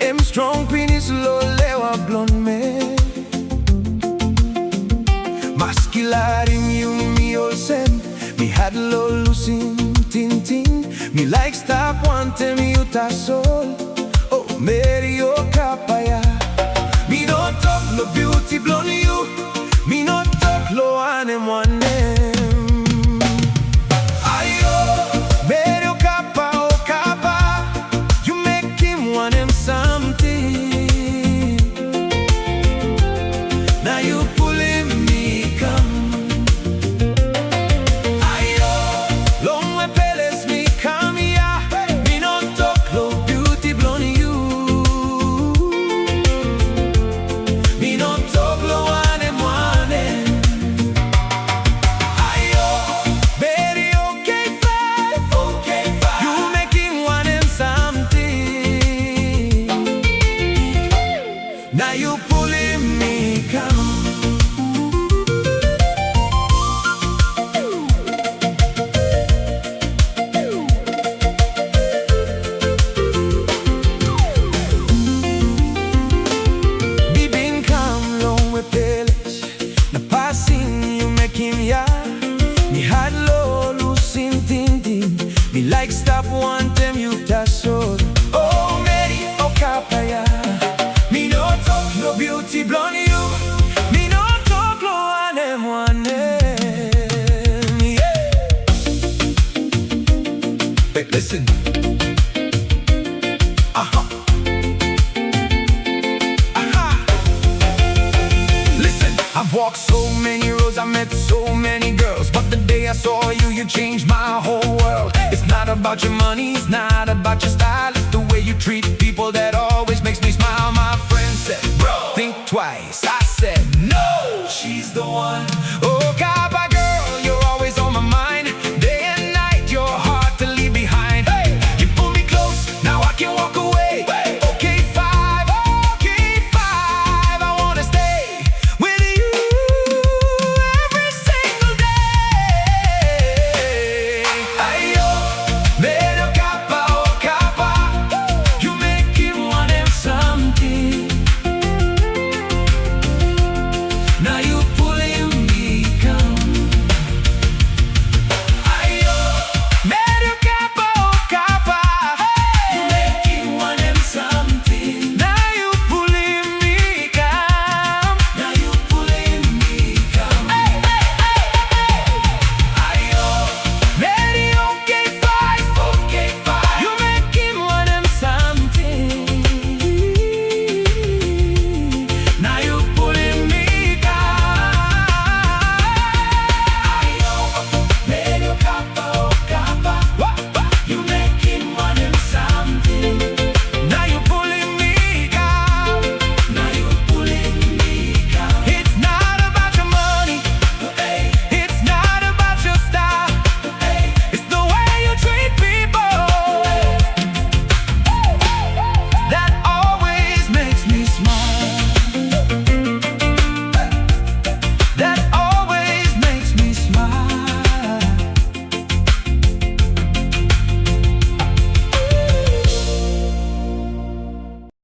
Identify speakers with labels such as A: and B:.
A: Em strong penis lo lewa blonde me. Maskilarim yung mi olsen. Mi had lo lusin tintin. Mi like stop wante mi uta sol. Oh, Meri Okapa ya. Mi no talk lo beauty blonde you. Mi no talk lo anem wanem. Ayo, Meri Okapa, Okapa. You make him want him something. Now you pulling me come. Ayo, long way peles me come ya. Mi no talk lo beauty blonde you. Mi no talk lo anem wanem. Ayo, Meri O.K.5. You make him want him something. Now you pulling me come. Bibin come long with peles. Na passing you make him ya. Me had low losing tintin. Me like stop one time you tasod. Oh, Meri Okapa ya. Me no talk no beauty blonde you. Me no talk no anem wanem. Yeah. Hey, listen. Listen, I've walked so many roads, I met so many girls, but the day I saw you, you changed my whole world. It's not about your money, it's not about your style, it's the way you treat people that